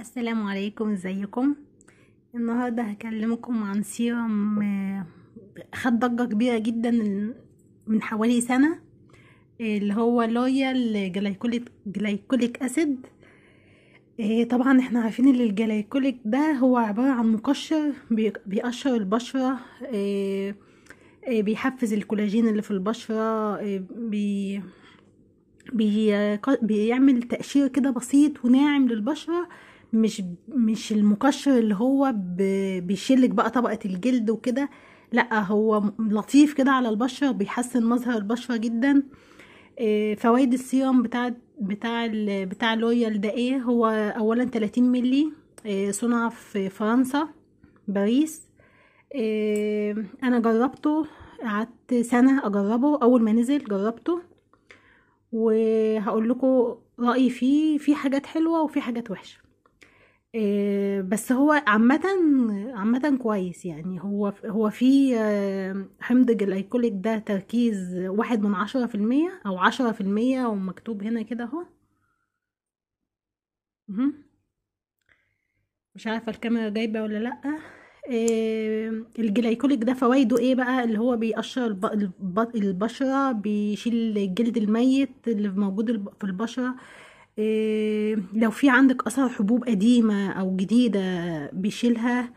السلام عليكم، ازيكم؟ النهارده هكلمكم عن سيرم خد ضجة كبيرة جدا من حوالي سنة. اللي هو لويال جلايكوليك اسيد. طبعا احنا عارفين ان الجلايكوليك ده هو عبارة عن مقشر بيقشر البشرة. بيحفز الكولاجين اللي في البشرة. بيعمل تقشير كده بسيط وناعم للبشرة. مش المقشر اللي هو بيشيلك بقى طبقة الجلد وكده. لا، هو لطيف كده على البشرة، بيحسن مظهر البشرة جدا. فوائد السيرم بتاع لويال ده ايه؟ هو اولا 30 ملي. صنع في فرنسا، باريس. انا جربته، قعدت سنة اجربه. اول ما نزل جربته وهقول لكم رأيي فيه. في حاجات حلوة وفي حاجات وحشة. بس هو عامة كويس. يعني هو في حمض جلايكوليك ده تركيز 1/10% أو 10%، ومكتوب هنا كده اهو. مهم. مش عارفة الكاميرا جايبة ولا لأ. الجلايكوليك ده فوائده ايه بقى؟ اللي هو بيقشر البشرة، بيشيل الجلد الميت اللي موجود في البشرة. لو في عندك اثر حبوب قديمة او جديدة بيشيلها.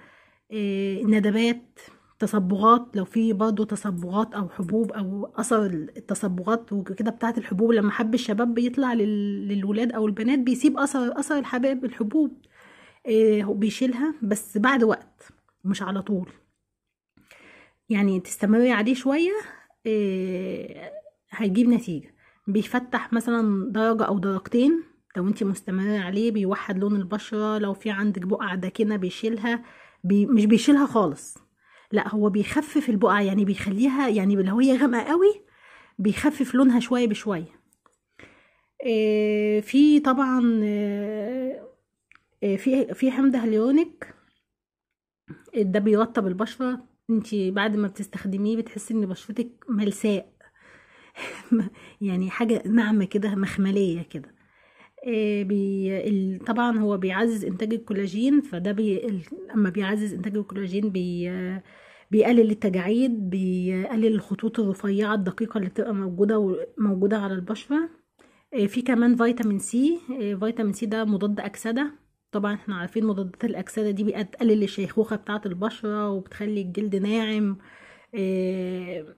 ندبات، تصبغات، لو في برضه تصبغات او حبوب او اثر التصبغات وكده بتاعت الحبوب، لما حب الشباب بيطلع للولاد او البنات بيسيب اثر الحبوب. هو بيشيلها بس بعد وقت، مش على طول. يعني تستمري عليه شوية، هيجيب نتيجة. بيفتح مثلا درجة أو درجتين لو انتي مستمرة عليه. بيوحد لون البشرة. لو في عندك بقع داكنة بيشيلها. مش بيشيلها خالص، لا هو بيخفف البقع. يعني بيخليها، يعني لو هي غامقة قوي بيخفف لونها شوية بشوية. في طبعا في حمض هاليورونيك. ده بيرطب البشرة. انتي بعد ما بتستخدميه بتحسي ان بشرتك ملساء. يعني حاجة ناعمة كده، مخملية كده. طبعا هو بيعزز انتاج الكولاجين. فده اما بيعزز انتاج الكولاجين بيقلل التجاعيد، بيقلل الخطوط الرفيعة الدقيقة اللي بتبقى موجودة على البشرة. في كمان فيتامين سي. فيتامين سي ده مضاد أكسدة. طبعا احنا عارفين مضادات الأكسدة دي بتقلل الشيخوخة بتاعة البشرة وبتخلي الجلد ناعم. آه،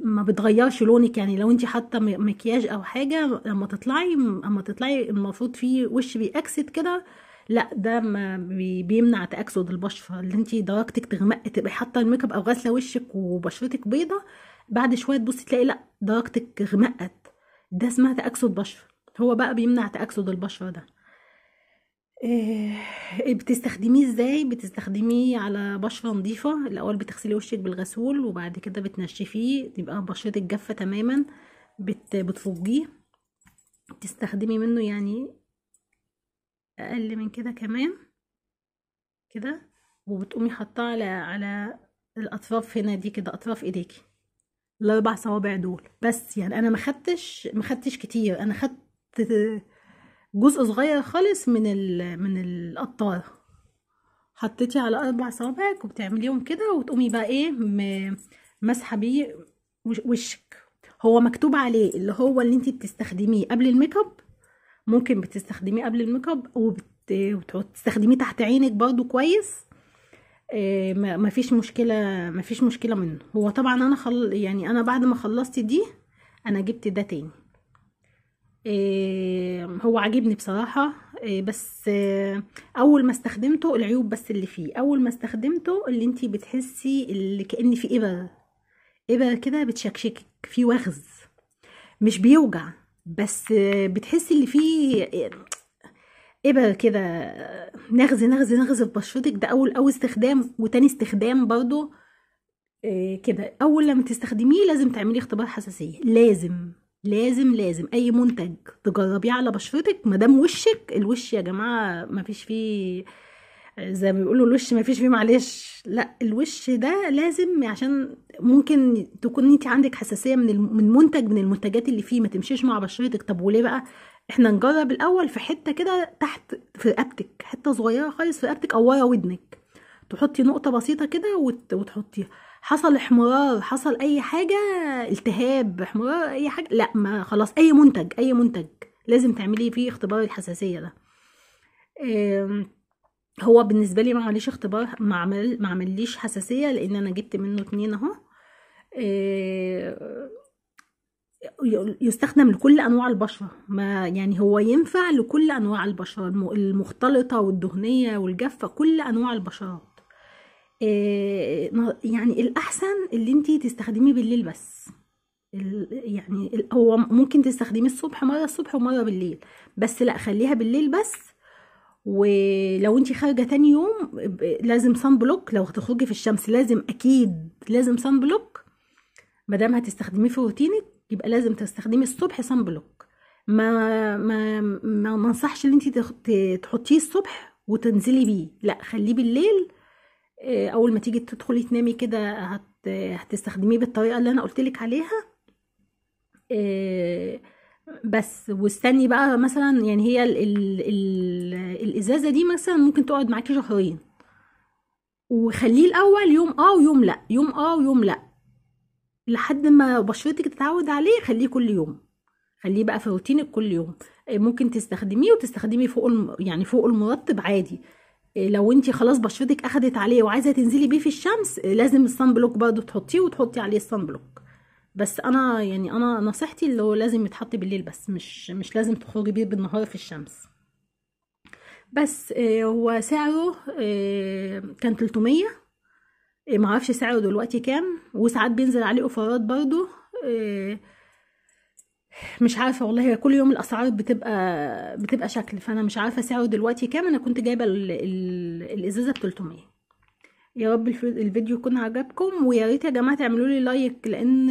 ما بتغيرش لونك. يعني لو انت حاطه مكياج او حاجه، اما تطلعي المفروض في وش بيأكسد كده. لا، ده ما بيمنع تأكسد البشره. اللي انت درجتك تغمق، تبقي حاطه الميك اب او غاسله وشك وبشرتك بيضه، بعد شويه تبصي تلاقي لا، درجتك غمقت. ده اسمها تأكسد بشره. هو بقى بيمنع تأكسد البشره ده. بتستخدميه ازاي؟ بتستخدميه على بشرة نظيفة. الاول بتغسلي وشك بالغسول وبعد كده بتنشفيه، تبقى بشرتك جافة تماما. بتفضيه. تستخدمي منه يعني اقل من كده كمان كده. وبتقومي حاطاه على الاطراف هنا دي كده، اطراف ايديكي، الاربع صوابع دول بس. يعني انا ما خدتش كتير. انا خدت جزء صغير خالص من القطاره. حطيتي على 4 صوابعك وبتعمليهم كده، وتقومي بقى ايه مسحه بيه وشك. هو مكتوب عليه اللي هو اللي انتي بتستخدميه قبل الميك اب. ممكن بتستخدميه قبل الميك اب وتستخدميه تحت عينك برضو كويس. مفيش مشكله. مفيش مشكله منه. هو طبعا انا يعني انا بعد ما خلصت دي انا جبت ده تاني. هو عاجبني بصراحة. بس اول ما استخدمته العيوب بس اللي فيه، اول ما استخدمته اللي انتي بتحسي اللي كأن في ابرة كده بتشكشكك في وخز. مش بيوجع، بس بتحسي اللي فيه ابرة كده. نغز نغز نغز في بشرتك. ده اول استخدام. وتاني استخدام برضو كده. اول لما تستخدميه لازم تعملي اختبار حساسية. لازم لازم لازم اي منتج تجربيه على بشرتك. مادام الوش يا جماعة ما فيش فيه، زي ما بيقولوا الوش ما فيش فيه معلش. لا، الوش ده لازم، عشان ممكن تكون انت عندك حساسية من منتج من المنتجات اللي فيه ما تمشيش مع بشرتك. طب وليه بقى؟ احنا نجرب الاول في حته كده تحت في رقبتك، حته صغيره خالص في رقبتك او ورا ودنك، تحطي نقطه بسيطه كده وتحطيها. حصل احمرار، حصل اي حاجه، التهاب، احمرار، اي حاجه، لا ما خلاص، اي منتج، اي منتج لازم تعملي فيه اختبار الحساسيه ده. آم، هو بالنسبه لي ما عمليش اختبار، ما عمليش حساسيه، لان انا جبت منه 2 اهو. آه، يستخدم لكل انواع البشره، ما يعني هو ينفع لكل انواع البشره، المختلطه والدهنيه والجافه، كل انواع البشرات. يعني الاحسن اللي انتي تستخدميه بالليل بس. يعني هو ممكن تستخدميه الصبح، مره الصبح ومره بالليل، بس لا خليها بالليل بس. ولو انتي خارجه تاني يوم لازم صن بلوك، لو هتخرجي في الشمس لازم اكيد لازم صن بلوك. مادام هتستخدميه في روتينك يبقى لازم تستخدمي الصبح صن بلوك. ما انصحش ان انت تحطيه الصبح وتنزلي بيه، لا خليه بالليل. اول ما تيجي تدخلي تنامي كده هتستخدميه بالطريقه اللي انا قلتلك عليها. آه، بس واستني بقى مثلا، يعني هي الازازه دي مثلا ممكن تقعد معاكي شهرين، وخليه الاول يوم ويوم لا، يوم ويوم لا، لحد ما بشرتك تتعود عليه. خليه كل يوم، خليه بقى في روتينك كل يوم. ممكن تستخدميه وتستخدمي فوق يعني فوق المرطب عادي. لو انتي خلاص بشرتك اخدت عليه وعايزه تنزلي بيه في الشمس، لازم الصن بلوك برضه تحطيه وتحطي عليه الصن بلوك. بس انا يعني انا نصيحتي اللي هو لازم يتحط بالليل بس، مش لازم تخرجي بيه بالنهار في الشمس. بس هو سعره كان 300. معرفش سعره دلوقتي كام، وساعات بينزل عليه اوفرات برضه. مش عارفة والله، هي كل يوم الأسعار بتبقى شكل، فأنا مش عارفة سعره دلوقتي كام. أنا كنت جايبة الإزازة ب300. يا رب الفيديو يكون عجبكم، ويا ريت يا جماعة تعملوا لي لايك، لأن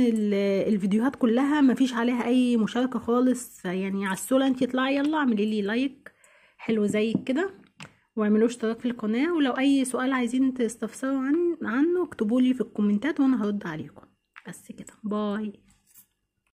الفيديوهات كلها مفيش عليها أي مشاركة خالص، فيعني عسولة انتي اطلعي يلا اعملي لي لايك حلو زي كده، واعملوا اشتراك في القناة. ولو أي سؤال عايزين تستفسروا عنه اكتبولي في الكومنتات وأنا هرد عليكم. بس كده، باي.